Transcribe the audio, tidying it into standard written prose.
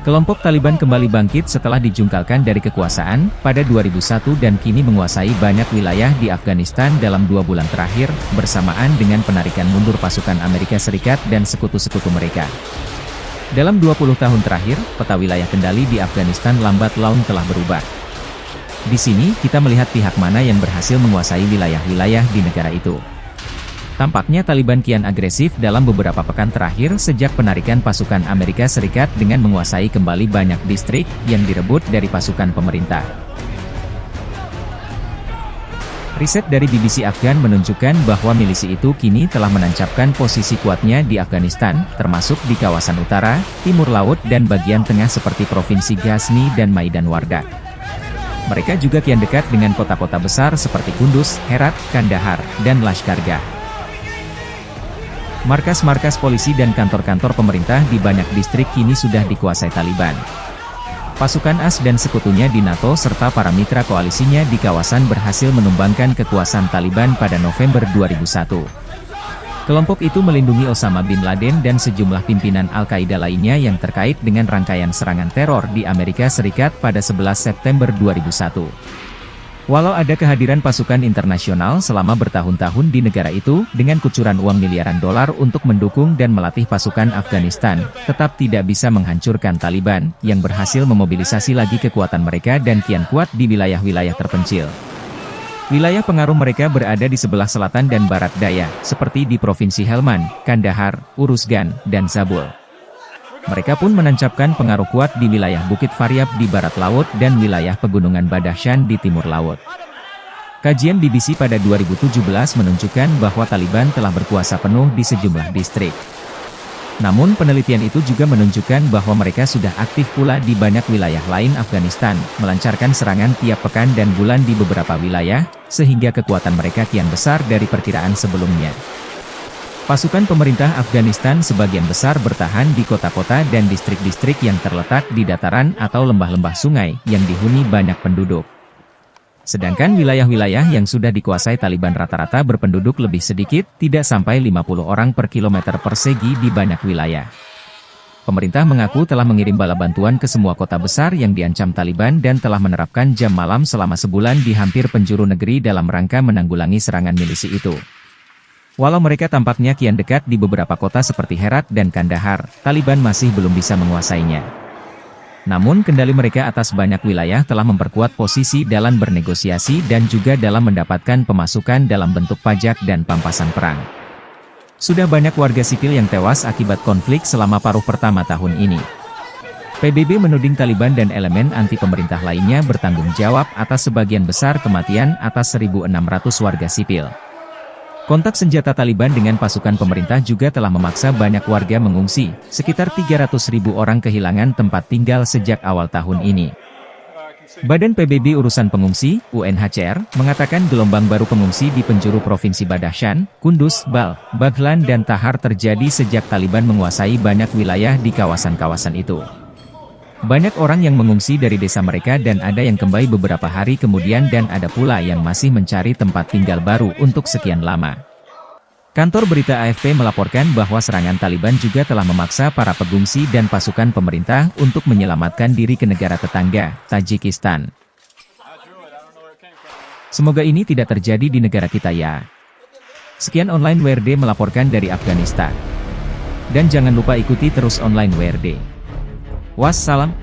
Kelompok Taliban kembali bangkit setelah dijungkalkan dari kekuasaan pada 2001 dan kini menguasai banyak wilayah di Afghanistan dalam 2 bulan terakhir, bersamaan dengan penarikan mundur pasukan Amerika Serikat dan sekutu-sekutu mereka. Dalam 20 tahun terakhir, peta wilayah kendali di Afghanistan lambat laun telah berubah. Di sini, kita melihat pihak mana yang berhasil menguasai wilayah-wilayah di negara itu. Tampaknya Taliban kian agresif dalam beberapa pekan terakhir sejak penarikan pasukan Amerika Serikat dengan menguasai kembali banyak distrik yang direbut dari pasukan pemerintah. Riset dari BBC Afghan menunjukkan bahwa milisi itu kini telah menancapkan posisi kuatnya di Afghanistan, termasuk di kawasan utara, timur laut dan bagian tengah seperti Provinsi Ghazni dan Maidan Wardak. Mereka juga kian dekat dengan kota-kota besar seperti Kunduz, Herat, Kandahar, dan Lashkargah. Markas-markas polisi dan kantor-kantor pemerintah di banyak distrik kini sudah dikuasai Taliban. Pasukan AS dan sekutunya di NATO serta para mitra koalisinya di kawasan berhasil menumbangkan kekuasaan Taliban pada November 2001. Kelompok itu melindungi Osama bin Laden dan sejumlah pimpinan Al-Qaeda lainnya yang terkait dengan rangkaian serangan teror di Amerika Serikat pada 11 September 2001. Walau ada kehadiran pasukan internasional selama bertahun-tahun di negara itu, dengan kucuran uang miliaran dolar untuk mendukung dan melatih pasukan Afghanistan, tetap tidak bisa menghancurkan Taliban, yang berhasil memobilisasi lagi kekuatan mereka dan kian kuat di wilayah-wilayah terpencil. Wilayah pengaruh mereka berada di sebelah selatan dan barat daya, seperti di Provinsi Helmand, Kandahar, Uruzgan, dan Zabul. Mereka pun menancapkan pengaruh kuat di wilayah Bukit Faryab di barat laut dan wilayah pegunungan Badakhshan di timur laut. Kajian BBC pada 2017 menunjukkan bahwa Taliban telah berkuasa penuh di sejumlah distrik. Namun penelitian itu juga menunjukkan bahwa mereka sudah aktif pula di banyak wilayah lain Afghanistan, melancarkan serangan tiap pekan dan bulan di beberapa wilayah, sehingga kekuatan mereka kian besar dari perkiraan sebelumnya. Pasukan pemerintah Afghanistan sebagian besar bertahan di kota-kota dan distrik-distrik yang terletak di dataran atau lembah-lembah sungai yang dihuni banyak penduduk. Sedangkan wilayah-wilayah yang sudah dikuasai Taliban rata-rata berpenduduk lebih sedikit, tidak sampai 50 orang per kilometer persegi di banyak wilayah. Pemerintah mengaku telah mengirim bala bantuan ke semua kota besar yang diancam Taliban dan telah menerapkan jam malam selama sebulan di hampir penjuru negeri dalam rangka menanggulangi serangan milisi itu. Walau mereka tampaknya kian dekat di beberapa kota seperti Herat dan Kandahar, Taliban masih belum bisa menguasainya. Namun kendali mereka atas banyak wilayah telah memperkuat posisi dalam bernegosiasi dan juga dalam mendapatkan pemasukan dalam bentuk pajak dan pampasan perang. Sudah banyak warga sipil yang tewas akibat konflik selama paruh pertama tahun ini. PBB menuding Taliban dan elemen anti-pemerintah lainnya bertanggung jawab atas sebagian besar kematian atas 1.600 warga sipil. Kontak senjata Taliban dengan pasukan pemerintah juga telah memaksa banyak warga mengungsi, sekitar 300.000 orang kehilangan tempat tinggal sejak awal tahun ini. Badan PBB Urusan Pengungsi, UNHCR, mengatakan gelombang baru pengungsi di penjuru Provinsi Badakhshan, Kunduz, Bal, Baghlan dan Tahar terjadi sejak Taliban menguasai banyak wilayah di kawasan-kawasan itu. Banyak orang yang mengungsi dari desa mereka dan ada yang kembali beberapa hari kemudian dan ada pula yang masih mencari tempat tinggal baru untuk sekian lama. Kantor berita AFP melaporkan bahwa serangan Taliban juga telah memaksa para pengungsi dan pasukan pemerintah untuk menyelamatkan diri ke negara tetangga, Tajikistan. Semoga ini tidak terjadi di negara kita ya. Sekian online WRD melaporkan dari Afghanistan. Dan jangan lupa ikuti terus online WRD. Wassalam.